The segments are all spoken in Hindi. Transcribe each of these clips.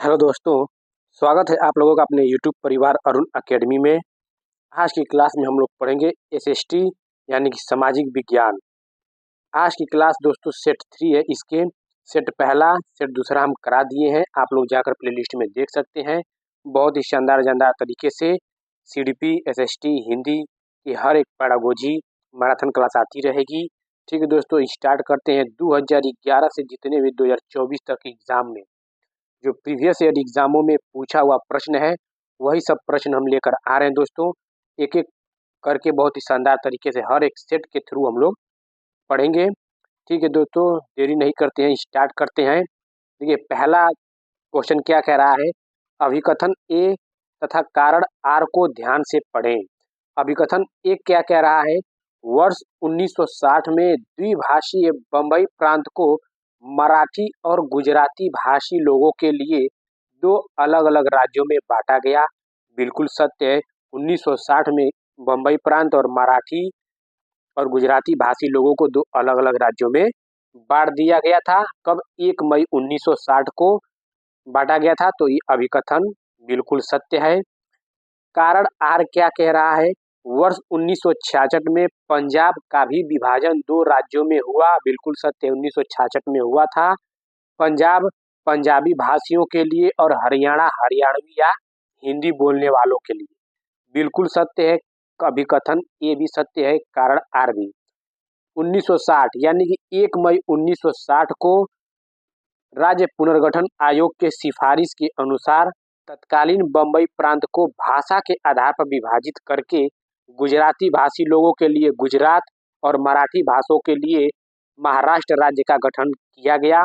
हेलो दोस्तों, स्वागत है आप लोगों का अपने यूट्यूब परिवार अरुण अकेडमी में। आज की क्लास में हम लोग पढ़ेंगे एसएसटी यानी कि सामाजिक विज्ञान। आज की क्लास दोस्तों सेट 3 है। इसके सेट पहला सेट दूसरा हम करा दिए हैं, आप लोग जाकर प्लेलिस्ट में देख सकते हैं। बहुत ही शानदार तरीके से सीडीपी एसएसटी हिंदी की हर एक पैडागोजी मैराथन क्लास आती रहेगी। ठीक है दोस्तों, स्टार्ट करते हैं। 2011 से जितने भी 2024 तक एग्जाम में जो प्रीवियस ईयर एग्जामों में पूछा हुआ प्रश्न है, वही सब प्रश्न हम लेकर आ रहे हैं दोस्तों। एक एक करके बहुत ही शानदार तरीके से हर एक सेट के थ्रू हम लोग पढ़ेंगे। ठीक है दोस्तों, देरी नहीं करते हैं, स्टार्ट करते हैं। देखिए पहला क्वेश्चन क्या कह रहा है, अभिकथन ए तथा कारण आर को ध्यान से पढ़ें। अभिकथन ए क्या कह रहा है, वर्ष 1960 में द्विभाषीय बंबई प्रांत को मराठी और गुजराती भाषी लोगों के लिए दो अलग अलग राज्यों में बांटा गया। बिल्कुल सत्य है। 1960 में बंबई प्रांत और मराठी और गुजराती भाषी लोगों को दो अलग अलग राज्यों में बांट दिया गया था। कब? 1 मई 1960 को बांटा गया था। तो ये अभिकथन बिल्कुल सत्य है। कारण आर क्या कह रहा है, वर्ष 1966 में पंजाब का भी विभाजन दो राज्यों में हुआ। बिल्कुल सत्य, 1966 में हुआ था। पंजाब पंजाबी भाषियों के लिए और हरियाणा हरियाणवी या हिंदी बोलने वालों के लिए। बिल्कुल सत्य है, अभिकथन ये भी सत्य है, कारण आर भी। 1960 यानी कि 1 मई 1960 को राज्य पुनर्गठन आयोग के सिफारिश के अनुसार तत्कालीन बंबई प्रांत को भाषा के आधार पर विभाजित करके गुजराती भाषी लोगों के लिए गुजरात और मराठी भाषाओं के लिए महाराष्ट्र राज्य का गठन किया गया।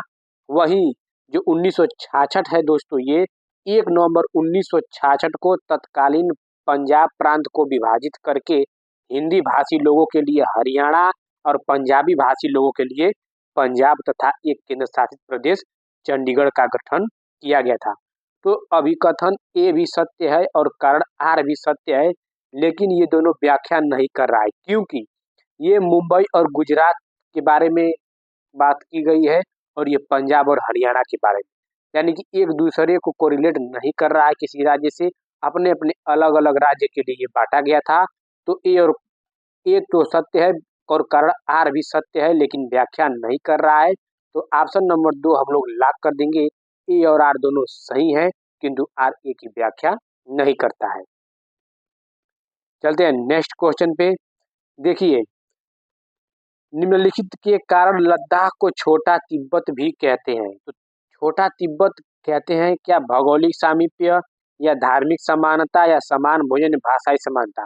वहीं जो 1966 है दोस्तों, ये 1 नवंबर 1966 को तत्कालीन पंजाब प्रांत को विभाजित करके हिंदी भाषी लोगों के लिए हरियाणा और पंजाबी भाषी लोगों के लिए पंजाब तथा एक केंद्र शासित प्रदेश चंडीगढ़ का गठन किया गया था। तो अभिकथन ए भी सत्य है और कारण आर भी सत्य है, लेकिन ये दोनों व्याख्या नहीं कर रहा है, क्योंकि ये मुंबई और गुजरात के बारे में बात की गई है और ये पंजाब और हरियाणा के बारे में, यानी कि एक दूसरे को कोरिलेट नहीं कर रहा है किसी राज्य से। अपने अपने अलग अलग राज्य के लिए बांटा गया था। तो ए और ए तो सत्य है और कारण आर भी सत्य है, लेकिन व्याख्या नहीं कर रहा है। तो ऑप्शन नंबर 2 हम लोग लॉक कर देंगे। ए और आर दोनों सही हैं, किंतु आर ए की व्याख्या नहीं करता है। चलते हैं नेक्स्ट क्वेश्चन पे। देखिए, निम्नलिखित के कारण लद्दाख को छोटा तिब्बत भी कहते हैं। तो छोटा तिब्बत कहते हैं क्या? भौगोलिक सामीप्य या धार्मिक समानता या समान भोजन भाषाई समानता।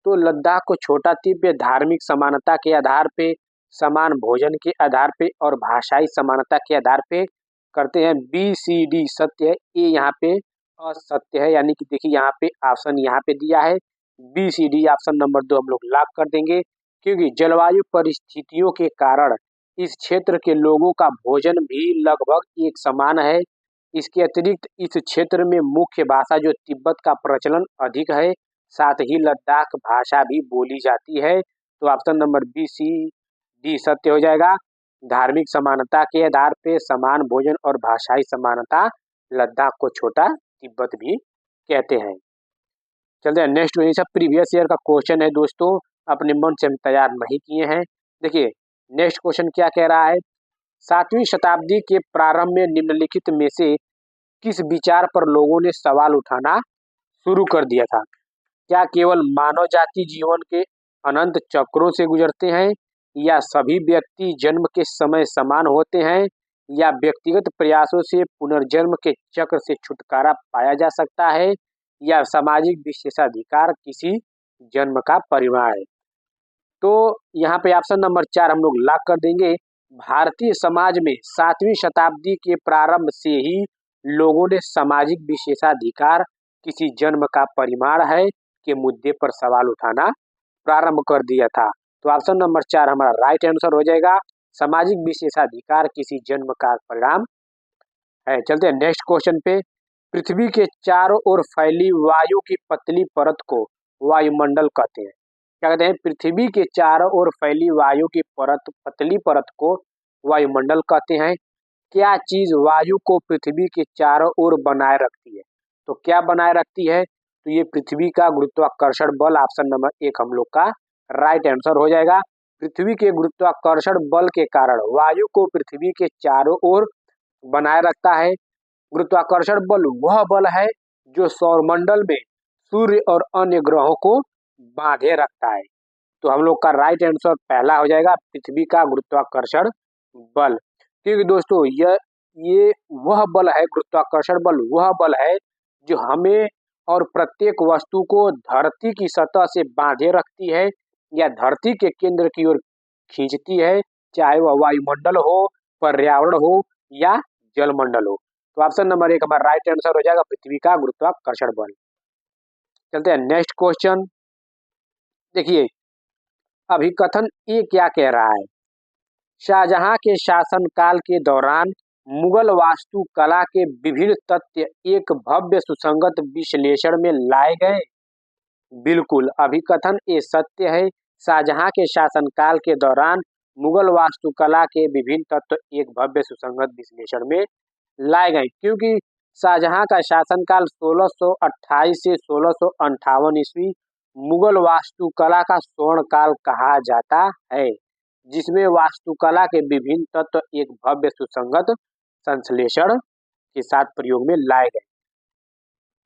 तो लद्दाख को छोटा तिब्बत धार्मिक समानता के आधार पे, समान भोजन के आधार पे और भाषाई समानता के आधार पे करते हैं। बी सी डी सत्य है, ए यहाँ पे असत्य है। यानी कि देखिए यहाँ पे ऑप्शन यहाँ पे दिया है B C D, option number 2 हम लोग लॉक कर देंगे, क्योंकि जलवायु परिस्थितियों के कारण इस क्षेत्र के लोगों का भोजन भी लगभग एक समान है। इसके अतिरिक्त इस क्षेत्र में मुख्य भाषा जो तिब्बत का प्रचलन अधिक है, साथ ही लद्दाख भाषा भी बोली जाती है। तो option number B C D सत्य हो जाएगा। धार्मिक समानता के आधार पे समान भोजन और भाषाई समानता, लद्दाख को छोटा तिब्बत भी कहते हैं। चलते हैं नेक्स्ट। वही सब प्रीवियस ईयर का क्वेश्चन है दोस्तों, अपने मन से हम तैयार नहीं किए हैं। देखिए नेक्स्ट क्वेश्चन क्या कह रहा है, 7वीं शताब्दी के प्रारंभ में निम्नलिखित में से किस विचार पर लोगों ने सवाल उठाना शुरू कर दिया था? क्या केवल मानव जाति जीवन के अनंत चक्रों से गुजरते हैं, या सभी व्यक्ति जन्म के समय समान होते हैं, या व्यक्तिगत प्रयासों से पुनर्जन्म के चक्र से छुटकारा पाया जा सकता है, या सामाजिक विशेषाधिकार किसी जन्म का परिवार है। तो यहाँ पे ऑप्शन नंबर 4 हम लोग लॉक कर देंगे। भारतीय समाज में 7वीं शताब्दी के प्रारंभ से ही लोगों ने सामाजिक विशेषाधिकार किसी जन्म का परिमाण है के मुद्दे पर सवाल उठाना प्रारंभ कर दिया था। तो ऑप्शन नंबर 4 हमारा राइट आंसर हो जाएगा, सामाजिक विशेषाधिकार किसी जन्म का परिणाम है। चलते हैं नेक्स्ट क्वेश्चन पे। पृथ्वी के चारों ओर फैली वायु की पतली परत को वायुमंडल कहते हैं। क्या कहते हैं? पृथ्वी के चारों ओर फैली वायु की परत, पतली परत को वायुमंडल कहते हैं। क्या चीज वायु को पृथ्वी के चारों ओर बनाए रखती है? तो क्या बनाए रखती है? तो ये पृथ्वी का गुरुत्वाकर्षण बल। ऑप्शन नंबर 1 हम लोग का राइट आंसर हो जाएगा। पृथ्वी के गुरुत्वाकर्षण बल के कारण वायु को पृथ्वी के चारों ओर बनाए रखता है। गुरुत्वाकर्षण बल वह बल है जो सौरमंडल में सूर्य और अन्य ग्रहों को बांधे रखता है। तो हम लोग का राइट आंसर पहला हो जाएगा, पृथ्वी का गुरुत्वाकर्षण बल। क्योंकि दोस्तों ये वह बल है, गुरुत्वाकर्षण बल वह बल है जो हमें और प्रत्येक वस्तु को धरती की सतह से बांधे रखती है या धरती के केंद्र की ओर खींचती है, चाहे वह वायुमंडल हो, पर्यावरण हो या जलमंडल हो। तो ऑप्शन नंबर 1 हमारा राइट आंसर हो जाएगा, पृथ्वी का गुरुत्वाकर्षण बल। चलते हैं नेक्स्ट क्वेश्चन। देखिए अभिकथन ए क्या कह रहा है? शाहजहां के शासनकाल के दौरान मुगल वास्तुकला के विभिन्न तथ्य एक भव्य सुसंगत विश्लेषण में लाए गए। बिल्कुल, अभिकथन ये सत्य है। शाहजहां के शासनकाल के दौरान मुगल वास्तुकला के विभिन्न तत्व एक भव्य सुसंगत विश्लेषण में लाए गए, क्योंकि शाहजहां का शासनकाल 1628 से 1658 ईस्वी मुगल वास्तुकला का स्वर्ण काल कहा जाता है, जिसमें वास्तुकला के विभिन्न तत्व एक भव्य सुसंगत संश्लेषण के साथ प्रयोग में लाए गए।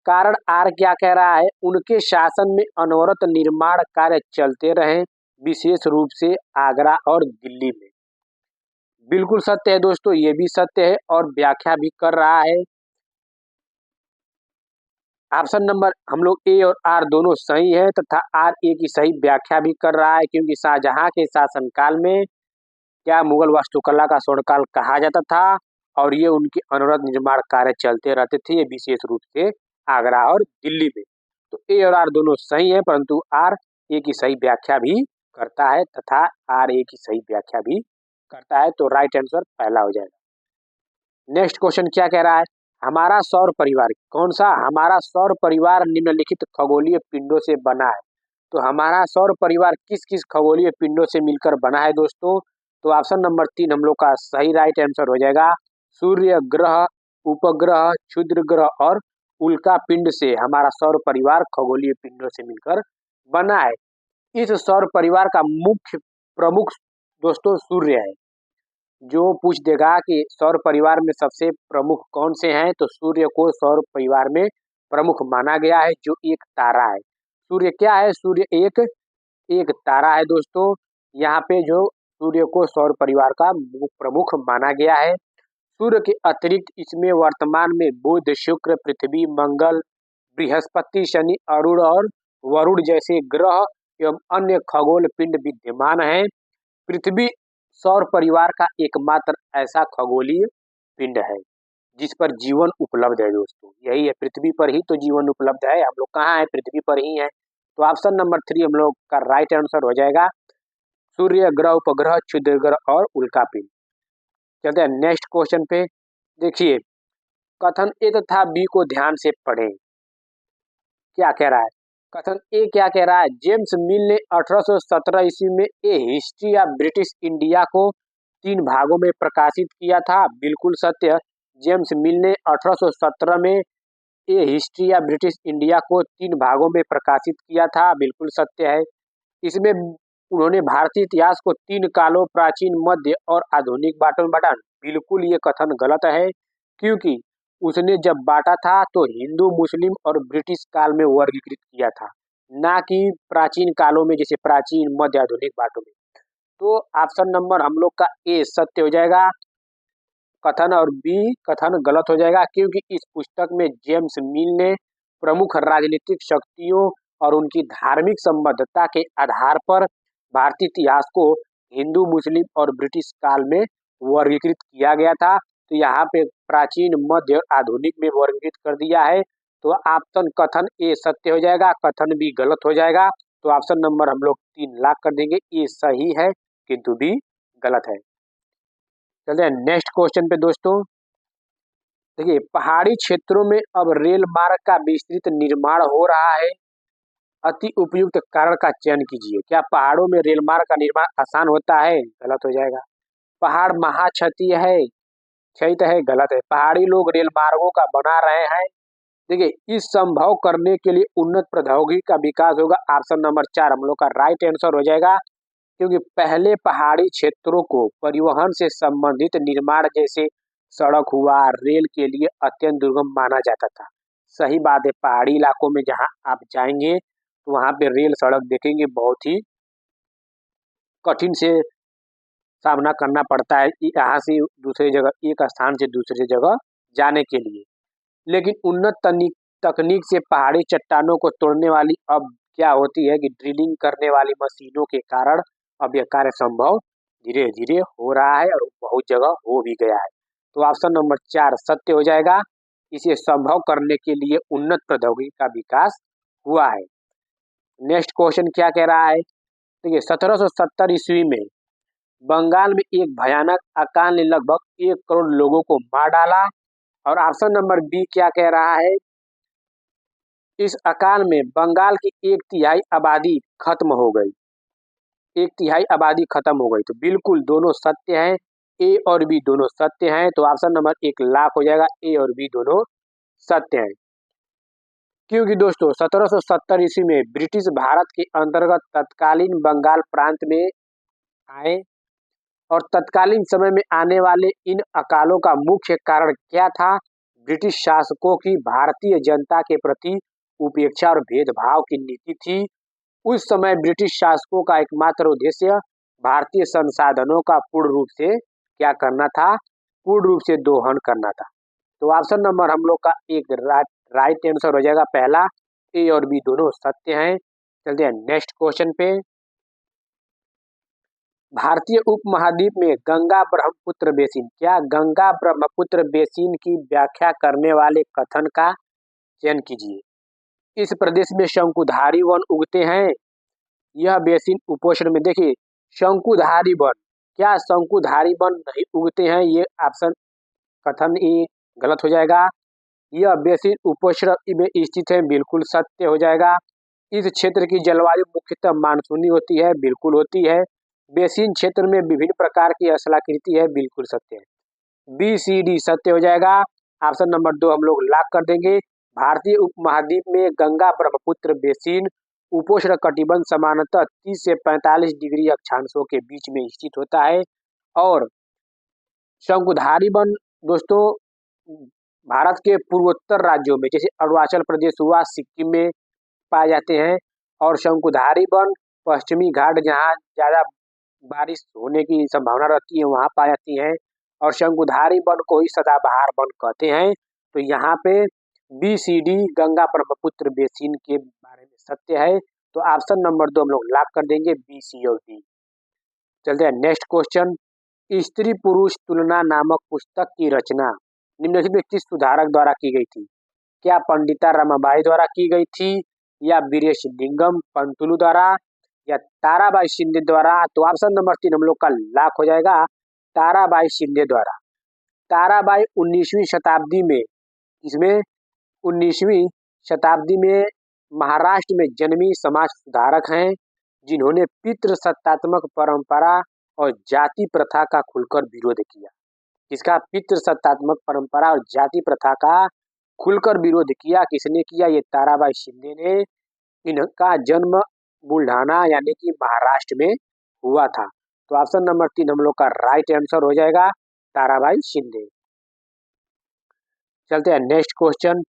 कारण आर क्या कह रहा है? उनके शासन में अनवरत निर्माण कार्य चलते रहे, विशेष रूप से आगरा और दिल्ली में। बिल्कुल सत्य है दोस्तों, ये भी सत्य है और व्याख्या भी कर रहा है। ऑप्शन नंबर हम लोग ए और आर दोनों सही है तथा आर ए की सही व्याख्या भी कर रहा है, क्योंकि शाहजहां के शासनकाल में क्या मुगल वास्तुकला का स्वर्णकाल कहा जाता था और ये उनके अनवरत निर्माण कार्य चलते रहते थे, ये विशेष रूप से आगरा और दिल्ली में। तो ए और आर दोनों सही है, परंतु आर ए की सही व्याख्या भी करता है तथा आर ए की सही व्याख्या भी करता है। तो राइट आंसर पहला हो जाएगा। नेक्स्ट क्वेश्चन क्या कह रहा है? हमारा सौर परिवार कौन सा? हमारा सौर परिवार निम्नलिखित खगोलीय पिंडों से बना है। तो हमारा सौर परिवार किस किस खगोलीय पिंडों से मिलकर बना है दोस्तों? तो ऑप्शन नंबर 3 हम लोग का सही राइट आंसर हो जाएगा। सूर्य ग्रह, उपग्रह, क्षुद्र ग्रह और उल्का पिंड से हमारा सौर परिवार खगोलीय पिंडों से मिलकर बना है। इस सौर परिवार का मुख्य प्रमुख दोस्तों सूर्य है। जो पूछ देगा कि सौर परिवार में सबसे प्रमुख कौन से हैं, तो सूर्य को सौर परिवार में प्रमुख माना गया है, जो एक तारा है। सूर्य क्या है? सूर्य एक तारा है दोस्तों। यहाँ पे जो सूर्य को सौर परिवार का प्रमुख माना गया है। सूर्य के अतिरिक्त इसमें वर्तमान में बुध, शुक्र, पृथ्वी, मंगल, बृहस्पति, शनि, अरुण और वरुण जैसे ग्रह एवं अन्य खगोल पिंड विद्यमान है। पृथ्वी सौर परिवार का एकमात्र ऐसा खगोलीय पिंड है जिस पर जीवन उपलब्ध है दोस्तों। यही है, पृथ्वी पर ही तो जीवन उपलब्ध है। हम लोग कहाँ है? पृथ्वी पर ही है। तो ऑप्शन नंबर 3 हम लोग का राइट आंसर हो जाएगा, सूर्य ग्रह, उपग्रह, क्षुद्र ग्रह और उल्का पिंड। चलते हैं नेक्स्ट क्वेश्चन पे। देखिए कथन ए तथा बी को ध्यान से पढ़ें। क्या कह रहा है? कथन ए क्या कह रहा है? जेम्स मिल ने 1817 ईस्वी में ए हिस्ट्री ऑफ ब्रिटिश इंडिया को 3 भागों में प्रकाशित किया था। बिल्कुल सत्य। जेम्स मिल ने 1817 में ए हिस्ट्री ऑफ ब्रिटिश इंडिया को 3 भागों में प्रकाशित किया था। बिल्कुल सत्य है। इसमें उन्होंने भारतीय इतिहास को 3 कालों, प्राचीन, मध्य और आधुनिक बांटों में बांटा। बिल्कुल ये कथन गलत है, क्योंकि उसने जब बांटा था तो हिंदू, मुस्लिम और ब्रिटिश काल में वर्गीकृत किया था, ना कि प्राचीन कालों में, जैसे प्राचीन, मध्य, आधुनिक बांटों में। तो ऑप्शन नंबर हम लोग का ए सत्य हो जाएगा कथन, और बी कथन गलत हो जाएगा, क्योंकि इस पुस्तक में जेम्स मिल ने प्रमुख राजनीतिक शक्तियों और उनकी धार्मिक संबद्धता के आधार पर भारतीय इतिहास को हिंदू, मुस्लिम और ब्रिटिश काल में वर्गीकृत किया गया था। तो यहाँ पे प्राचीन, मध्य और आधुनिक में वर्गीकृत कर दिया है। तो ऑप्शन कथन ए सत्य हो जाएगा, कथन बी गलत हो जाएगा। तो ऑप्शन नंबर हम लोग 3 लाख कर देंगे, ए सही है किंतु बी गलत है। चलते हैं नेक्स्ट क्वेश्चन पे दोस्तों। देखिए पहाड़ी क्षेत्रों में अब रेल मार्ग का विस्तृत निर्माण हो रहा है। अति उपयुक्त कारण का चयन कीजिए। क्या पहाड़ों में रेल मार्ग का निर्माण आसान होता है? गलत हो जाएगा। पहाड़ महाक्षतीय है। सही तो है गलत है। पहाड़ी लोग रेल मार्गों का बना रहे हैं। देखिए, इस संभव करने के लिए उन्नत प्रौद्योगिकी का विकास होगा। ऑप्शन नंबर 4 हम लोग का राइट आंसर हो जाएगा। क्योंकि पहले पहाड़ी क्षेत्रों को परिवहन से संबंधित निर्माण जैसे सड़क हुआ, रेल के लिए अत्यंत दुर्गम माना जाता था। सही बात है, पहाड़ी इलाकों में जहाँ आप जाएंगे तो वहाँ पे रेल सड़क देखेंगे बहुत ही कठिन से सामना करना पड़ता है यहाँ से दूसरी जगह, एक स्थान से दूसरी जगह जाने के लिए। लेकिन उन्नत तकनीक से पहाड़ी चट्टानों को तोड़ने वाली अब क्या होती है कि ड्रिलिंग करने वाली मशीनों के कारण अब यह कार्य संभव धीरे धीरे हो रहा है और बहुत जगह हो भी गया है। तो ऑप्शन नंबर 4 सत्य हो जाएगा। इसे संभव करने के लिए उन्नत प्रौद्योगिकी का विकास हुआ है। नेक्स्ट क्वेश्चन क्या कह रहा है? देखिए, 1770 ईस्वी में बंगाल में एक भयानक अकाल ने लगभग 1 करोड़ लोगों को मार डाला। और ऑप्शन नंबर बी क्या कह रहा है? इस अकाल में बंगाल की 1/3 आबादी खत्म हो गई। 1/3 आबादी खत्म हो गई। तो बिल्कुल दोनों सत्य हैं। ए और बी दोनों सत्य हैं। तो ऑप्शन नंबर 1 लाख हो जाएगा। ए और बी दोनों सत्य हैं। क्योंकि दोस्तों 1770 ईस्वी में ब्रिटिश भारत के अंतर्गत तत्कालीन बंगाल प्रांत में आए। और तत्कालीन समय में आने वाले इन अकालों का मुख्य कारण क्या था? ब्रिटिश शासकों की भारतीय जनता के प्रति उपेक्षा और भेदभाव की नीति थी। उस समय ब्रिटिश शासकों का एकमात्र उद्देश्य भारतीय संसाधनों का पूर्ण रूप से क्या करना था? पूर्ण रूप से दोहन करना था। तो ऑप्शन नंबर हम लोग का एक राइट आंसर हो जाएगा पहला। ए और बी दोनों सत्य हैं। चलते हैं नेक्स्ट क्वेश्चन पे। भारतीय उपमहाद्वीप में गंगा ब्रह्मपुत्र बेसिन, क्या गंगा ब्रह्मपुत्र बेसिन की व्याख्या करने वाले कथन का चयन कीजिए। इस प्रदेश में शंकुधारी वन उगते हैं। यह बेसिन उपोष्ण में, देखिए शंकुधारी वन, क्या शंकुधारी वन नहीं उगते हैं? ये ऑप्शन कथन ही गलत हो जाएगा। यह बेसिन उपोष्ण में स्थित है, बिल्कुल सत्य हो जाएगा। इस क्षेत्र की जलवायु मुख्यतः मानसूनी होती है, बिल्कुल होती है। बेसिन क्षेत्र में विभिन्न प्रकार की स्थलाकृति है, बिल्कुल सत्य है। बी सी डी सत्य हो जाएगा। ऑप्शन नंबर 2 हम लोग लॉक कर देंगे। भारतीय उपमहाद्वीप में गंगा ब्रह्मपुत्र बेसिन उपोष्ण कटिबंध सामान्यतः 30 से 45 डिग्री अक्षांशों के बीच में स्थित होता है। और शंकुधारी वन दोस्तों भारत के पूर्वोत्तर राज्यों में जैसे अरुणाचल प्रदेश हुआ, सिक्किम में पाए जाते हैं। और शंकुधारी वन पश्चिमी घाट जहाँ ज़्यादा बारिश होने की संभावना रहती है वहाँ पाई जाती है। और शंकुधारी वन को ही सदाबहार वन कहते हैं। तो यहाँ पे B C D Ganga Brahmaputra basin के बारे में सत्य है। तो ऑप्शन नंबर 2 हम लोग लॉक कर देंगे, बी सी और डी। चलते हैं नेक्स्ट क्वेश्चन। स्त्री पुरुष तुलना नामक पुस्तक की रचना निम्नलिखित में किस सुधारक द्वारा की गई थी? क्या पंडिता रमाबाई द्वारा की गई थी, या वीरेशलिंगम पंतुलु द्वारा, या ताराबाई शिंदे द्वारा? तो ऑप्शन नंबर 3 हम लोग का लॉक हो जाएगा, ताराबाई शिंदे द्वारा। ताराबाई 19वीं शताब्दी में, इसमें 19वीं शताब्दी में महाराष्ट्र में जन्मी समाज सुधारक हैं, जिन्होंने पितृसत्तात्मक परंपरा और जाति प्रथा का खुलकर विरोध किया। इसका पितृसत्तात्मक परंपरा और जाति प्रथा का खुलकर विरोध किया। किसने किया? ये ताराबाई शिंदे ने। इनका जन्म बुल्ढाना यानी कि महाराष्ट्र में हुआ था। तो ऑप्शन नंबर 3 हम लोग का राइट आंसर हो जाएगा, ताराबाई शिंदे। चलते हैं नेक्स्ट क्वेश्चन।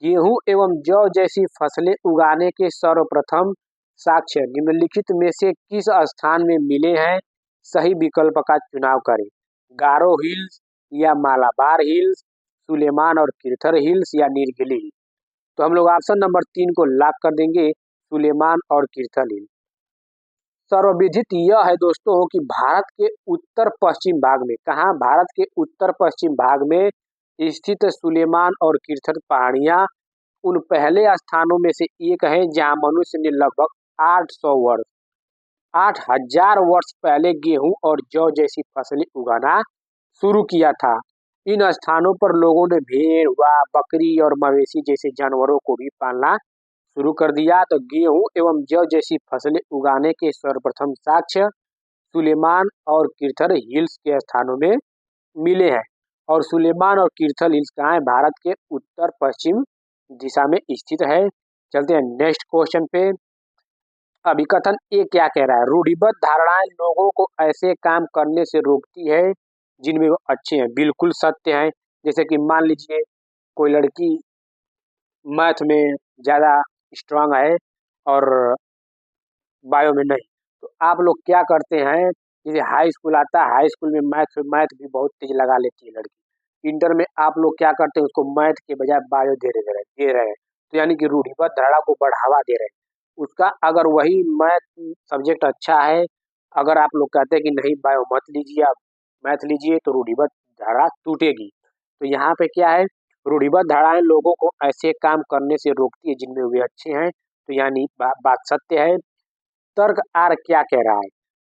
गेहूं एवं जौ जैसी फसलें उगाने के सर्वप्रथम साक्ष्य निम्नलिखित में से किस स्थान में मिले हैं? सही विकल्प का चुनाव करें। गारो हिल्स, या मालाबार हिल्स, सुलेमान और किरथर हिल्स, या नीलगिरी हिल्स? तो हम लोग ऑप्शन नंबर 3 को लॉक कर देंगे, सुलेमान और किरथर हिल्स। सर्वविदित यह है दोस्तों कि भारत के उत्तर पश्चिम भाग में, कहाँ? भारत के उत्तर पश्चिम भाग में स्थित सुलेमान और किरथर पहाड़ियां उन पहले स्थानों में से एक है जहां मनुष्य ने लगभग 800 वर्ष 8000 वर्ष पहले गेहूं और जौ जैसी फसलें उगाना शुरू किया था। इन स्थानों पर लोगों ने भेड़ व बकरी और मवेशी जैसे जानवरों को भी पालना शुरू कर दिया। तो गेहूं एवं जौ जैसी फसलें उगाने के सर्वप्रथम साक्ष्य सुलेमान और किरथर हिल्स के स्थानों में मिले हैं। और सुलेमान और किर्थल हिल्स कहाँ है? भारत के उत्तर पश्चिम दिशा में स्थित है। चलते हैं नेक्स्ट क्वेश्चन पे। अभिकथन ए क्या कह रहा है? रूढ़िबद्ध धारणाएं लोगों को ऐसे काम करने से रोकती है जिनमें वो अच्छे हैं। बिल्कुल सत्य है। जैसे कि मान लीजिए कोई लड़की मैथ में ज़्यादा स्ट्रांग है और बायो में नहीं, तो आप लोग क्या करते हैं, जैसे हाई स्कूल आता है, हाई स्कूल में मैथ मैथ भी बहुत तेज लगा लेती है लड़की। इंटर में आप लोग क्या करते हैं, उसको मैथ के बजाय बायो दे रहे हैं। तो यानी कि रूढ़िबद्ध धारणा को बढ़ावा दे रहे हैं। उसका अगर वही मैथ सब्जेक्ट अच्छा है, अगर आप लोग कहते हैं कि नहीं बायो मत लीजिए, आप मैथ लीजिए, तो रूढ़िबद्ध धारणा टूटेगी। तो यहाँ पे क्या है, रूढ़िबद्ध धारणाएं लोगों को ऐसे काम करने से रोकती है जिनमें वे अच्छे हैं। तो यानी बात सत्य है। तर्क आर क्या कह रहा है?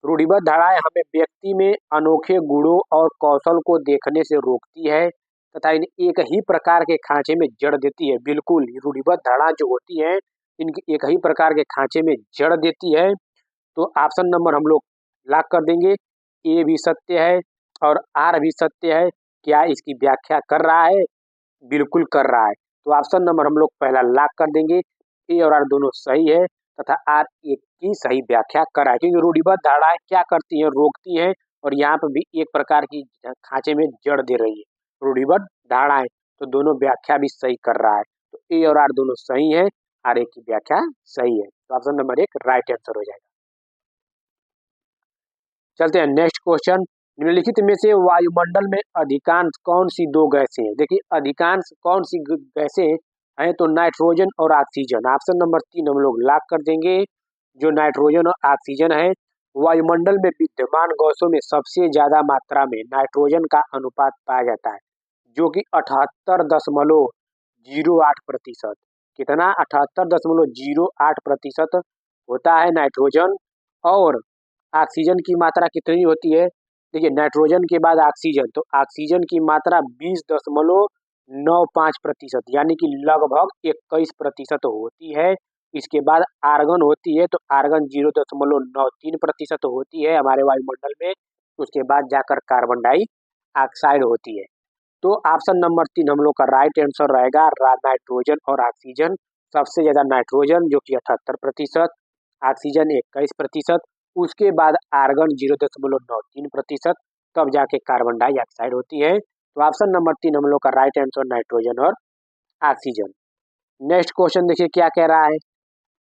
रूढ़िबद्ध धारणाएं हमें व्यक्ति में अनोखे गुणों और कौशल को देखने से रोकती है तथा इन्हें एक ही प्रकार के खांचे में जड़ देती है। बिल्कुल, रूढ़िबद्ध धारणा जो होती है, इनकी एक ही प्रकार के खांचे में जड़ देती है। तो ऑप्शन नंबर हम लोग लॉक कर देंगे। ए भी सत्य है और आर भी सत्य है। क्या इसकी व्याख्या कर रहा है? बिल्कुल कर रहा है। तो ऑप्शन नंबर हम लोग पहला लॉक कर देंगे। ए और आर दोनों सही है तथा आर एक की सही व्याख्या कर रहा है, क्योंकि रूढ़िबद्ध धारणाएं क्या करती हैं, रोकती हैं और यहाँ पर भी एक प्रकार की खांचे में जड़ दे रही है रूढ़िबद्ध धारणाएं। तो दोनों व्याख्या भी सही कर रहा है। तो ए और आर दोनों सही है, आर एक की व्याख्या सही है। तो ऑप्शन नंबर एक राइट आंसर हो जाएगा। चलते हैं नेक्स्ट क्वेश्चन। निम्नलिखित में से वायुमंडल में अधिकांश कौन सी दो गैसें हैं? देखिए अधिकांश कौन सी गैसें हैं, तो नाइट्रोजन और ऑक्सीजन। ऑप्शन नंबर 3 हम लोग लॉक कर देंगे। जो नाइट्रोजन और ऑक्सीजन है, वायुमंडल में विद्यमान गैसों में सबसे ज्यादा मात्रा में नाइट्रोजन का अनुपात पाया जाता है, जो कि 78.08%। कितना? 78.08% होता है नाइट्रोजन। और ऑक्सीजन की मात्रा कितनी होती है? देखिए नाइट्रोजन के बाद ऑक्सीजन, तो ऑक्सीजन की मात्रा 20.95%, यानी कि लगभग 21% होती है। इसके बाद आर्गन होती है, तो आर्गन 0.93% होती है हमारे वायुमंडल में। उसके बाद जाकर कार्बन डाइऑक्साइड होती है। तो ऑप्शन नंबर 3 हम लोग का राइट आंसर रहेगा। नाइट्रोजन और ऑक्सीजन। सबसे ज्यादा नाइट्रोजन जो कि 78%, ऑक्सीजन 21%, उसके बाद आर्गन 0.93%, तब जाके कार्बन डाइऑक्साइड होती है। तो ऑप्शन नंबर 3 हम लोग का राइट आंसर नाइट्रोजन और ऑक्सीजन। नेक्स्ट क्वेश्चन देखिए क्या कह रहा है।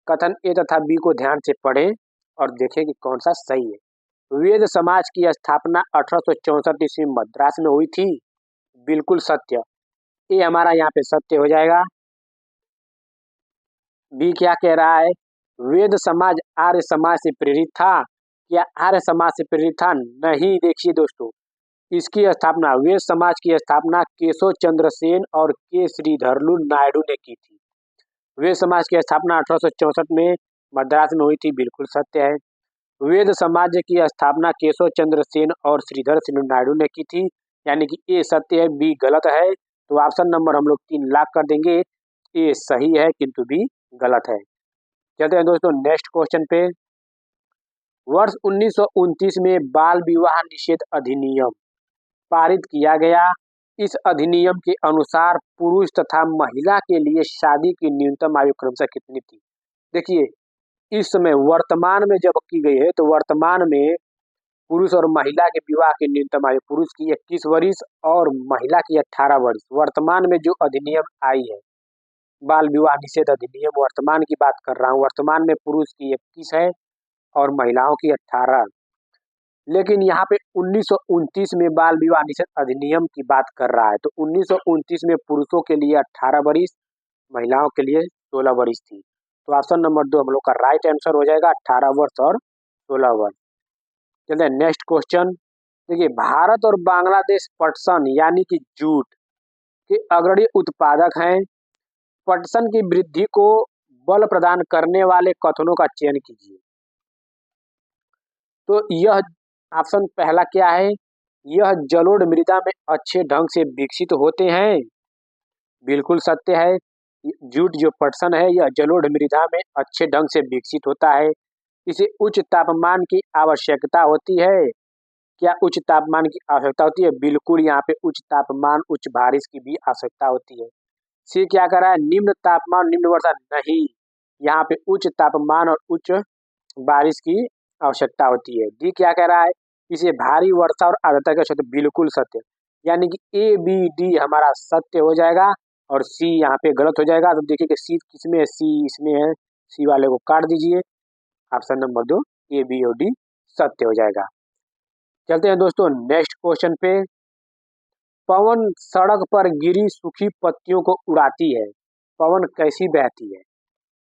कथन ए तथा बी को ध्यान से पढ़ें और देखें कि कौन सा सही है। वेद समाज की स्थापना 1864 ईस्वी मद्रास में हुई थी। बिल्कुल सत्य। ये हमारा यहाँ पे सत्य हो जाएगा। बी क्या कह रहा है? वेद समाज आर्य समाज से प्रेरित था। क्या आर्य समाज से प्रेरित था? नहीं। देखिए दोस्तों, इसकी स्थापना, वेद समाज की स्थापना केशव चंद्र सेन और के श्रीधरलू नायडू ने की थी। वेद समाज की स्थापना 1864 में मद्रास में हुई थी। बिल्कुल सत्य है। वेद समाज की स्थापना केशव चंद्र सेन और श्रीधर सिंह नायडू ने की थी, यानी कि ए सत्य है, बी गलत है। तो ऑप्शन नंबर हम लोग 3 लॉक कर देंगे। ए सही है किंतु बी गलत है। चलते हैं दोस्तों नेक्स्ट क्वेश्चन पे। वर्ष 1929 में बाल विवाह निषेध अधिनियम पारित किया गया। इस अधिनियम के अनुसार पुरुष तथा महिला के लिए शादी की न्यूनतम आयु क्रमशः कितनी थी? देखिए इस समय वर्तमान में जब की गई है, तो वर्तमान में पुरुष और महिला के विवाह की न्यूनतम आयु, पुरुष की 21 वर्ष और महिला की 18 वर्ष। वर्तमान में जो अधिनियम आई है, बाल विवाह निषेध अधिनियम, वर्तमान की बात कर रहा हूँ। वर्तमान में पुरुष की 21 है और महिलाओं की 18। लेकिन यहाँ पे 1929 में बाल विवाह निषेध अधिनियम की बात कर रहा है, तो 1929 में पुरुषों के लिए 18 वर्ष, महिलाओं के लिए 16 वर्ष थी। तो ऑप्शन नंबर 2 हम लोग का राइट आंसर हो जाएगा, 18 वर्ष और 16 वर्ष। चलिए नेक्स्ट क्वेश्चन। देखिए भारत और बांग्लादेश पटसन यानी कि जूट के अग्रणी उत्पादक हैं। पटसन की वृद्धि को बल प्रदान करने वाले कथनों का चयन कीजिए। तो यह ऑप्शन पहला क्या है? यह जलोढ़ मृदा में अच्छे ढंग से विकसित होते हैं। बिल्कुल सत्य है। जूट जो पटसन है, यह जलोढ़ मृदा में अच्छे ढंग से विकसित होता है। इसे उच्च तापमान की आवश्यकता होती है। क्या उच्च तापमान की आवश्यकता होती है? बिल्कुल, यहाँ पे उच्च तापमान उच्च बारिश की भी आवश्यकता होती है। सी क्या कह रहा है? निम्न तापमान निम्न वर्षा नहीं, यहाँ पे उच्च तापमान और उच्च बारिश की आवश्यकता होती है। डी क्या कह रहा है? इसे भारी वर्षा और आर्द्रता की आवश्यकता, बिल्कुल सत्य। यानी कि ए बी डी हमारा सत्य हो जाएगा और सी यहाँ पे गलत हो जाएगा। तो देखिए कि सी किसमें है, सी इसमें है, सी वाले को काट दीजिए। ऑप्शन नंबर 2 ए बी और डी सत्य हो जाएगा। चलते हैं दोस्तों नेक्स्ट क्वेश्चन पे। पवन सड़क पर गिरी सूखी पत्तियों को उड़ाती है, पवन कैसी बहती है?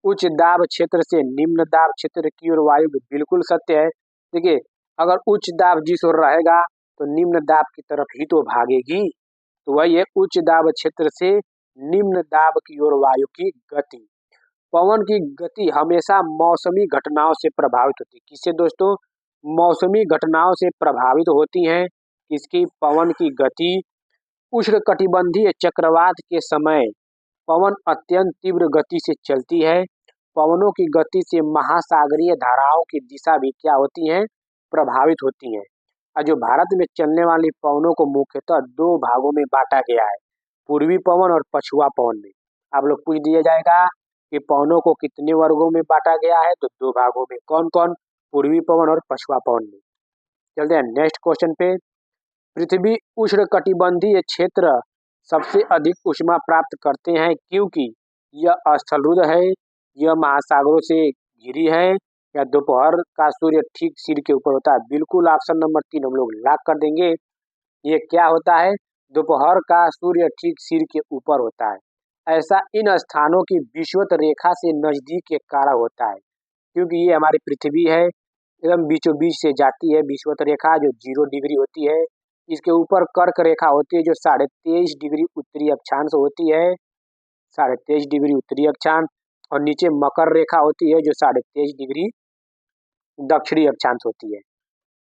उच्च दाब क्षेत्र से निम्न दाब क्षेत्र की ओर वायु, बिल्कुल सत्य है। देखिए, अगर उच्च दाब जिस ओर रहेगा तो निम्न दाब की तरफ ही तो भागेगी, तो वही है उच्च दाब क्षेत्र से निम्न दाब की ओर वायु की गति। पवन की गति हमेशा मौसमी घटनाओं से प्रभावित होती है। किससे दोस्तों? मौसमी घटनाओं से प्रभावित होती हैं। इसकी पवन की गति उष्णकटिबंधीय चक्रवात के समय पवन अत्यंत तीव्र गति से चलती है। पवनों की गति से महासागरीय धाराओं की दिशा भी क्या होती है? प्रभावित होती है। और जो भारत में चलने वाली पवनों को मुख्यतः दो भागों में बांटा गया है, पूर्वी पवन और पछुआ पवन में। आप लोग पूछ दिया जाएगा कि पवनों को कितने वर्गों में बांटा गया है, तो दो भागों में। कौन कौन? पूर्वी पवन और पछुआ पवन में। चलते हैं नेक्स्ट क्वेश्चन पे। पृथ्वी उष्णकटिबंधीय क्षेत्र सबसे अधिक ऊष्मा प्राप्त करते हैं क्योंकि यह स्थलरुद्ध है, यह महासागरों से घिरी है, या दोपहर का सूर्य ठीक सिर के ऊपर होता है? बिल्कुल ऑप्शन नंबर 3 हम लोग लॉक कर देंगे। ये क्या होता है? दोपहर का सूर्य ठीक सिर के ऊपर होता है। ऐसा इन स्थानों की विषुवत रेखा से नजदीक के कारण होता है, क्योंकि ये हमारी पृथ्वी है, एकदम बीचों बीच से जाती है विषुवत रेखा जो 0 डिग्री होती है। इसके ऊपर कर्क रेखा होती है जो 23.5 डिग्री उत्तरी अक्षांश होती है, 23.5 डिग्री उत्तरी अक्षांश, और नीचे मकर रेखा होती है जो 23.5 डिग्री दक्षिणी अक्षांश होती है।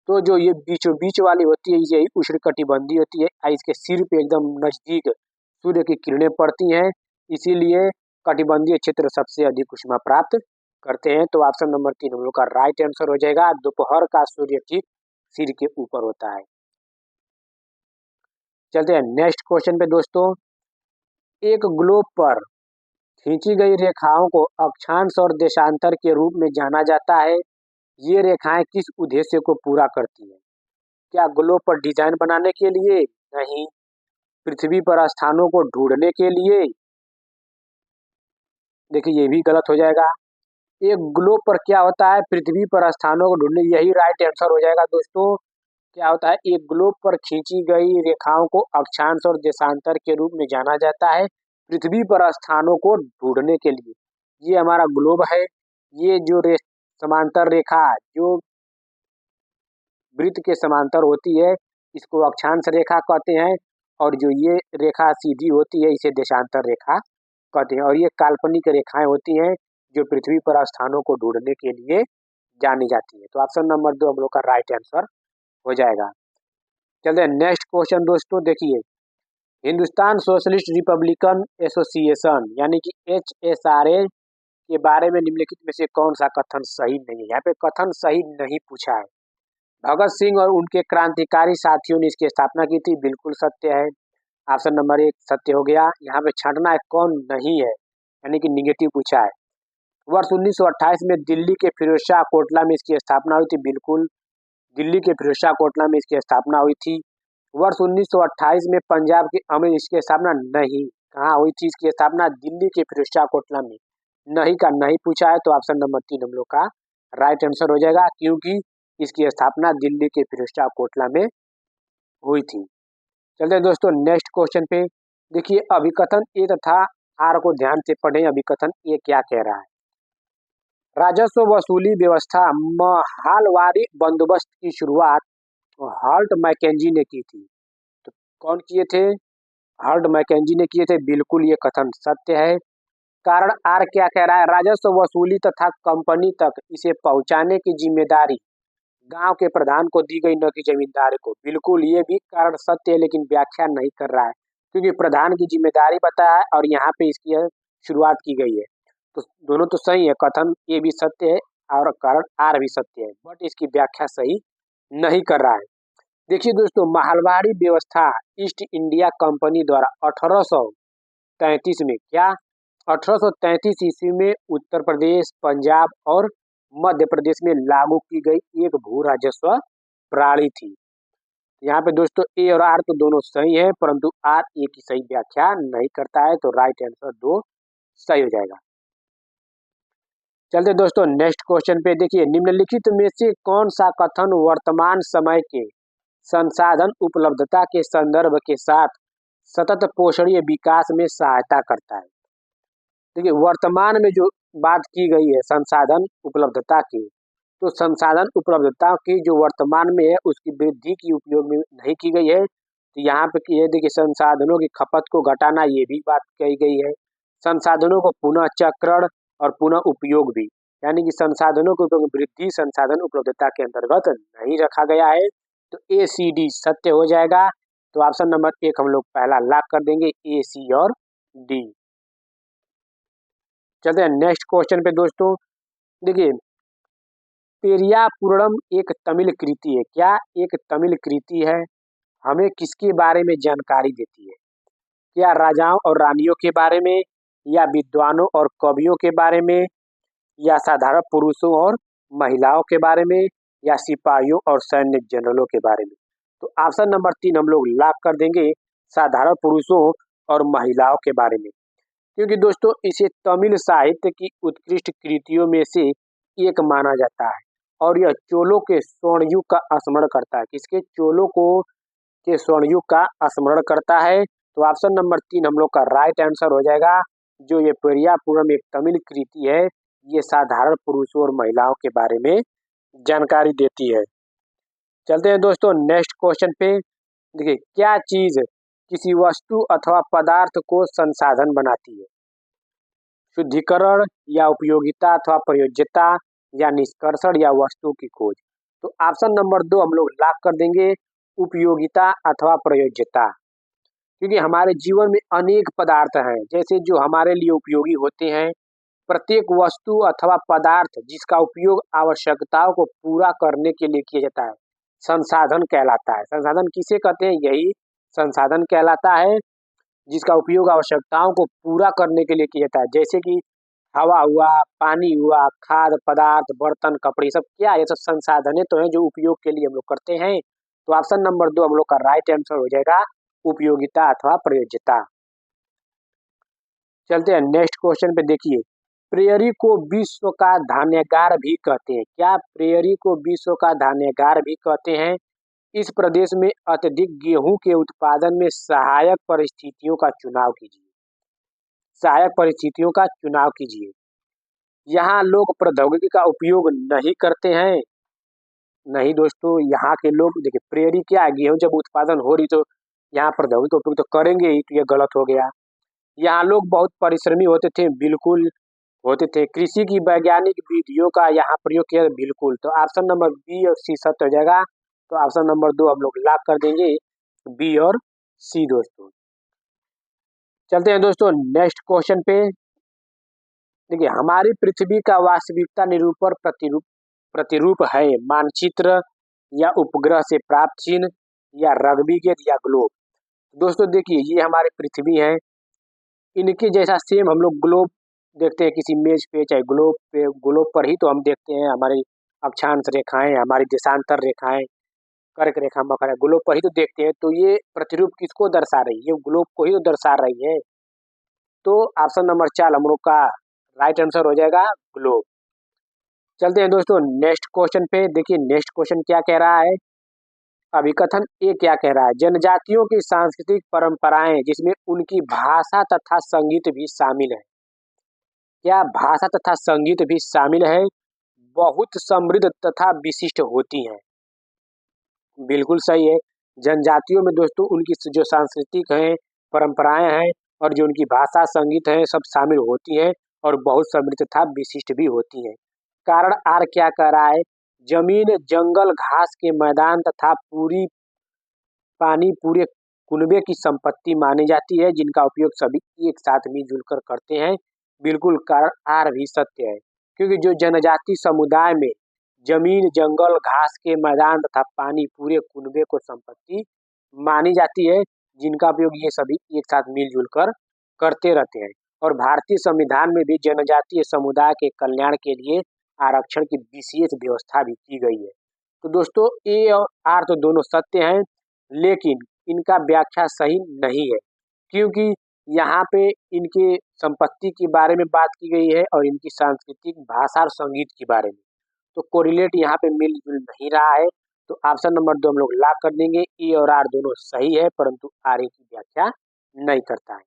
तो जो ये बीचों बीच वाली होती है यही उष्णकटिबंधीय होती है। इसके सिर पे एकदम नजदीक सूर्य की किरणें पड़ती हैं, इसीलिए कटिबंधीय क्षेत्र सबसे अधिक ऊष्मा प्राप्त करते हैं। तो ऑप्शन नंबर 3 हम लोग का राइट आंसर हो जाएगा। दोपहर का सूर्य ठीक सिर के ऊपर होता है। चलते हैं नेक्स्ट क्वेश्चन पे दोस्तों। एक ग्लोब पर खींची गई रेखाओं को अक्षांश और देशांतर के रूप में जाना जाता है। ये रेखाएं किस उद्देश्य को पूरा करती हैं? क्या ग्लोब पर डिजाइन बनाने के लिए? नहीं। पृथ्वी पर स्थानों को ढूंढने के लिए? देखिए ये भी गलत हो जाएगा। एक ग्लोब पर क्या होता है? पृथ्वी पर स्थानों को ढूंढने, यही राइट आंसर हो जाएगा दोस्तों। क्या होता है? एक ग्लोब पर खींची गई रेखाओं को अक्षांश और देशांतर के रूप में जाना जाता है पृथ्वी पर स्थानों को ढूंढने के लिए। ये हमारा ग्लोब है। ये जो समांतर रेखा जो वृत्त के समांतर होती है इसको अक्षांश रेखा कहते हैं, और जो ये रेखा सीधी होती है इसे देशांतर रेखा कहते हैं। और ये काल्पनिक रेखाएं होती हैं जो पृथ्वी पर स्थानों को ढूंढने के लिए जानी जाती है। तो ऑप्शन नंबर 2 हम लोग का राइट आंसर हो जाएगा। चलते हैं नेक्स्ट क्वेश्चन दोस्तों। देखिए, हिंदुस्तान सोशलिस्ट रिपब्लिकन एसोसिएशन यानी कि HSRA के बारे में निम्नलिखित में से कौन सा कथन सही नहीं है? यहाँ पे कथन सही नहीं पूछा है। भगत सिंह और उनके क्रांतिकारी साथियों ने इसकी स्थापना की थी, बिल्कुल सत्य है। ऑप्शन नंबर 1 सत्य हो गया। यहाँ पे छांटना है कौन नहीं है, यानी कि निगेटिव पूछा है। वर्ष 1928 में दिल्ली के फिरोजशाह कोटला में इसकी स्थापना हुई थी, बिल्कुल दिल्ली के फिरोजशाह कोटला में इसकी स्थापना हुई थी। वर्ष 1928 में पंजाब के अमेर इसकी स्थापना नहीं, कहाँ हुई थी इसकी स्थापना? दिल्ली के फिरोजशाह कोटला में। नहीं का नहीं पूछा है, तो ऑप्शन नंबर 3 हम लोग का राइट आंसर हो जाएगा, क्योंकि इसकी स्थापना दिल्ली के फिरोजशाह कोटला में हुई थी। चलते हैं दोस्तों नेक्स्ट क्वेश्चन पे। देखिए, अभिकथन ए तथा आर को ध्यान से पढ़ें। अभिकथन ए क्या कह रहा है? राजस्व वसूली व्यवस्था महलवारी बंदोबस्त की शुरुआत हाल्ट मैकेंजी ने की थी। तो कौन किए थे? हाल्ट मैकेंजी ने किए थे, बिल्कुल ये कथन सत्य है। कारण आर क्या कह रहा है? राजस्व वसूली तथा कंपनी तक इसे पहुंचाने की जिम्मेदारी गांव के प्रधान को दी गई, न कि जमींदार को। बिल्कुल ये भी कारण सत्य है, लेकिन व्याख्या नहीं कर रहा है, क्योंकि प्रधान की जिम्मेदारी बताया है और यहाँ पे इसकी शुरुआत की गई है। तो दोनों तो सही है, कथन ये भी सत्य है और कारण आर भी सत्य है, बट इसकी व्याख्या सही नहीं कर रहा है। देखिए दोस्तों, माहलवाड़ी व्यवस्था ईस्ट इंडिया कंपनी द्वारा 1833 में, क्या 1833 ईस्वी में उत्तर प्रदेश, पंजाब और मध्य प्रदेश में लागू की गई एक भू राजस्व प्रणाली थी। यहाँ पे दोस्तों ए और आर तो दोनों सही है, परंतु आर ए की सही व्याख्या नहीं करता है, तो राइट आंसर दो सही हो जाएगा। चलते दोस्तों नेक्स्ट क्वेश्चन पे। देखिए, निम्नलिखित में से कौन सा कथन वर्तमान समय के संसाधन उपलब्धता के संदर्भ के साथ सतत पोषणीय विकास में सहायता करता है? देखिए, वर्तमान में जो बात की गई है संसाधन उपलब्धता की, तो संसाधन उपलब्धता की जो वर्तमान में है उसकी वृद्धि की उपयोग में नहीं की गई है। तो यहाँ पे ये देखिए, संसाधनों की खपत को घटाना, ये भी बात कही गई है। संसाधनों को पुनः चक्रण और पुनः उपयोग भी, यानी कि संसाधनों की वृद्धि संसाधन उपलब्धता के अंतर्गत नहीं रखा गया है। तो ए सी डी सत्य हो जाएगा। तो ऑप्शन नंबर 1 हम लोग पहला लॉक कर देंगे, ए सी और डी। चलते हैं नेक्स्ट क्वेश्चन पे दोस्तों। देखिए, पेरिया पूर्णम एक तमिल कृति है। क्या एक तमिल कृति है? हमें किसके बारे में जानकारी देती है? क्या राजाओं और रानियों के बारे में, या विद्वानों और कवियों के बारे में, या साधारण पुरुषों और महिलाओं के बारे में, या सिपाहियों और सैन्य जनरलों के बारे में? तो ऑप्शन नंबर 3 हम लोग लॉक कर देंगे, साधारण पुरुषों और महिलाओं के बारे में। क्योंकि दोस्तों इसे तमिल साहित्य की उत्कृष्ट कृतियों में से एक माना जाता है और यह चोलों के स्वर्ण युग का स्मरण करता है। किसके? चोलों को के स्वर्ण युग का स्मरण करता है। तो ऑप्शन नंबर 3 हम लोग का राइट आंसर हो जाएगा। जो ये पेरिया पूरम एक तमिल कृति है, ये साधारण पुरुषों और महिलाओं के बारे में जानकारी देती है। चलते हैं दोस्तों नेक्स्ट क्वेश्चन पे। देखिए, क्या चीज किसी वस्तु अथवा पदार्थ को संसाधन बनाती है? शुद्धिकरण, या उपयोगिता अथवा प्रयोज्यता, या निष्कर्षण, या वस्तु की खोज? तो ऑप्शन नंबर 2 हम लोग लॉक कर देंगे, उपयोगिता अथवा प्रयोज्यता। क्योंकि हमारे जीवन में अनेक पदार्थ हैं, जैसे जो हमारे लिए उपयोगी होते हैं। प्रत्येक वस्तु अथवा पदार्थ जिसका उपयोग आवश्यकताओं को पूरा करने के लिए किया जाता है, संसाधन कहलाता है। संसाधन किसे कहते हैं? यही संसाधन कहलाता है, जिसका उपयोग आवश्यकताओं को पूरा करने के लिए किया जाता है। जैसे कि हवा हुआ, पानी हुआ, खाद्य पदार्थ, बर्तन, कपड़े, सब क्या है? ये सब संसाधने तो हैं जो उपयोग के लिए हम लोग करते हैं। तो ऑप्शन नंबर 2 हम लोग का राइट आंसर हो जाएगा, उपयोगिता अथवा प्रयोज्यता। चलते हैं नेक्स्ट क्वेश्चन पे। देखिए, प्रेयरी को विश्व का धान्यागार भी कहते हैं। क्या प्रेयरी को विश्व का धान्यागार भी कहते हैं? इस प्रदेश में अत्यधिक गेहूं के उत्पादन में सहायक परिस्थितियों का चुनाव कीजिए। सहायक परिस्थितियों का चुनाव कीजिए। यहाँ लोग प्रौद्योगिकी का उपयोग नहीं करते हैं। नहीं दोस्तों, यहाँ के लोग देखिए, प्रेयरी क्या है? गेहूं जब उत्पादन हो रही तो यहाँ प्रौद्योगिकी का उपयोग तो करेंगे ही, तो ये गलत हो गया। यहाँ लोग बहुत परिश्रमी होते थे, बिल्कुल होते थे। कृषि की वैज्ञानिक विधियों का यहाँ प्रयोग किया, बिल्कुल। तो ऑप्शन नंबर बी और सी सत्य हो जाएगा। तो ऑप्शन नंबर 2 हम लोग लॉक कर देंगे, बी और सी दोस्तों। चलते हैं दोस्तों नेक्स्ट क्वेश्चन पे। देखिए, हमारी पृथ्वी का वास्तविकता निरूपण प्रतिरूप प्रतिरूप है मानचित्र, या उपग्रह से प्राप्त चिन्ह, या रग्बी गेंद, या ग्लोब? दोस्तों देखिए, ये हमारी पृथ्वी है, इनके जैसा सेम हम लोग ग्लोब देखते हैं किसी मेज पे, चाहे ग्लोब पे। ग्लोब पर ही तो हम देखते हैं हमारी अक्षांश रेखाएं, हमारी देशांतर रेखाएं, कर्क रेखा, मकर रेखा, ग्लोब पर ही तो देखते हैं। तो ये प्रतिरूप किसको दर्शा रही है? ये ग्लोब को ही तो दर्शा रही है। तो ऑप्शन नंबर 4 हम लोग का राइट आंसर हो जाएगा, ग्लोब। चलते हैं दोस्तों नेक्स्ट क्वेश्चन पे। देखिए, नेक्स्ट क्वेश्चन क्या कह रहा है? अभिकथन ए क्या कह रहा है? जनजातियों की सांस्कृतिक परंपराएं जिसमें उनकी भाषा तथा संगीत भी शामिल है। क्या भाषा तथा संगीत भी शामिल है? बहुत समृद्ध तथा विशिष्ट होती हैं। बिल्कुल सही है। जनजातियों में दोस्तों उनकी जो सांस्कृतिक हैं, परंपराएं हैं, और जो उनकी भाषा, संगीत है, सब शामिल होती हैं और बहुत समृद्ध तथा विशिष्ट भी होती हैं। कारण आर क्या कह रहा है? जमीन, जंगल, घास के मैदान तथा पूरी पानी पूरे कुनबे की संपत्ति मानी जाती है, जिनका उपयोग सभी एक साथ मिलजुल कर करते हैं। बिल्कुल कारण आर भी सत्य है। क्योंकि जो जनजाति समुदाय में जमीन, जंगल, घास के मैदान तथा पानी पूरे कुनबे को संपत्ति मानी जाती है, जिनका उपयोग ये सभी एक साथ मिलजुल कर करते रहते हैं। और भारतीय संविधान में भी जनजातीय समुदाय के कल्याण के लिए आरक्षण की विशेष व्यवस्था भी की गई है। तो दोस्तों ए और आर तो दोनों सत्य हैं, लेकिन इनका व्याख्या सही नहीं है, क्योंकि यहाँ पे इनके संपत्ति के बारे में बात की गई है और इनकी सांस्कृतिक भाषा और संगीत के बारे में। तो कोरिलेट यहाँ पे मिलजुल नहीं रहा है। तो ऑप्शन नंबर 2 हम लोग लॉक कर देंगे। ए और आर दोनों सही है, परंतु आर ए की व्याख्या नहीं करता है।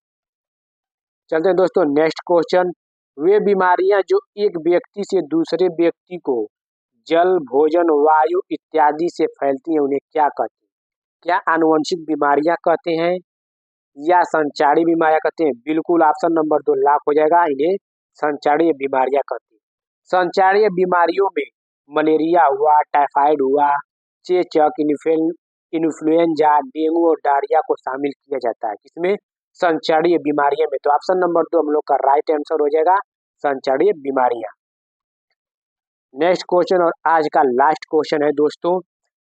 चलते हैं दोस्तों नेक्स्ट क्वेश्चन। वे बीमारियां जो एक व्यक्ति से दूसरे व्यक्ति को जल, भोजन, वायु इत्यादि से फैलती हैं, उन्हें क्या कहते हैं? क्या आनुवंशिक बीमारियां कहते हैं या संचारी बीमारियां कहते हैं? बिल्कुल ऑप्शन नंबर 2 लॉक हो जाएगा। इन्हें संचारी बीमारियां कहते हैं। संचारी बीमारियों में मलेरिया हुआ, टाइफाइड हुआ, चेचक, इन्फ्लुएंजा, डेंगू और डायरिया को शामिल किया जाता है। किसमें? संचारी बीमारियों में। तो ऑप्शन नंबर 2 हम लोग का राइट आंसर हो जाएगा, संचारी बीमारियां। नेक्स्ट क्वेश्चन और आज का लास्ट क्वेश्चन है दोस्तों।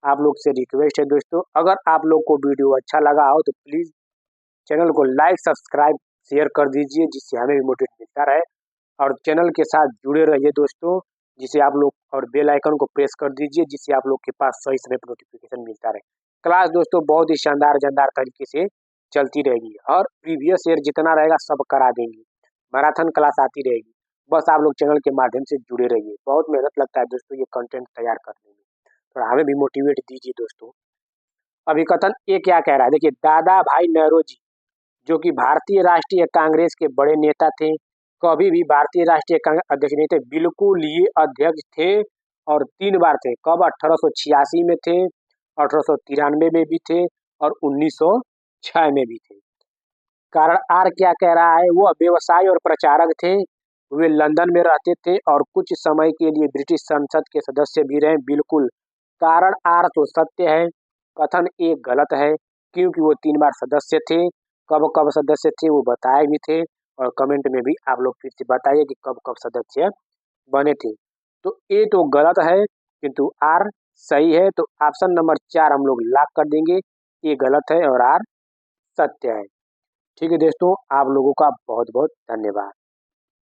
आप लोग से रिक्वेस्ट है दोस्तों, अगर आप लोग को वीडियो अच्छा लगा हो तो प्लीज चैनल को लाइक, सब्सक्राइब, शेयर कर दीजिए, जिससे हमें भी मोटिवेट मिलता रहे। और चैनल के साथ जुड़े रहिए दोस्तों, जिसे आप लोग, और बेल आइकन को प्रेस कर दीजिए, जिससे आप लोग के पास सही समय पर नोटिफिकेशन मिलता रहे। क्लास दोस्तों बहुत ही शानदार तरीके से चलती रहेगी और प्रीवियस ईयर जितना रहेगा सब करा देंगे। मैराथन क्लास आती रहेगी। बस आप लोग चैनल के माध्यम से जुड़े रहिए। बहुत मेहनत लगता है दोस्तों ये कंटेंट तैयार करने में, तो हमें भी मोटिवेट दीजिए दोस्तों। अभिकथन ये क्या कह रहा है? देखिए, दादा भाई नौरोजी जो कि भारतीय राष्ट्रीय कांग्रेस के बड़े नेता थे, कभी भी भारतीय राष्ट्रीय कांग्रेस अध्यक्ष नहीं थे, बिल्कुल ये अध्यक्ष थे और 3 बार थे। कब? 1886 में थे, 1893 में भी थे और 1906 में भी थे। कारण आर क्या कह रहा है? वो व्यवसायी और प्रचारक थे, वे लंदन में रहते थे और कुछ समय के लिए ब्रिटिश संसद के सदस्य भी रहे। बिल्कुल कारण आर तो सत्य है, कथन ए गलत है, क्योंकि वो 3 बार सदस्य थे। कब कब सदस्य थे वो बताए भी थे, और कमेंट में भी आप लोग फिर से बताइए कि कब कब सदस्य बने थे। तो ए तो गलत है, किंतु आर सही है। तो ऑप्शन नंबर 4 हम लोग लॉक कर देंगे। ए गलत है और आर सत्य है। ठीक है दोस्तों, आप लोगों का बहुत बहुत धन्यवाद।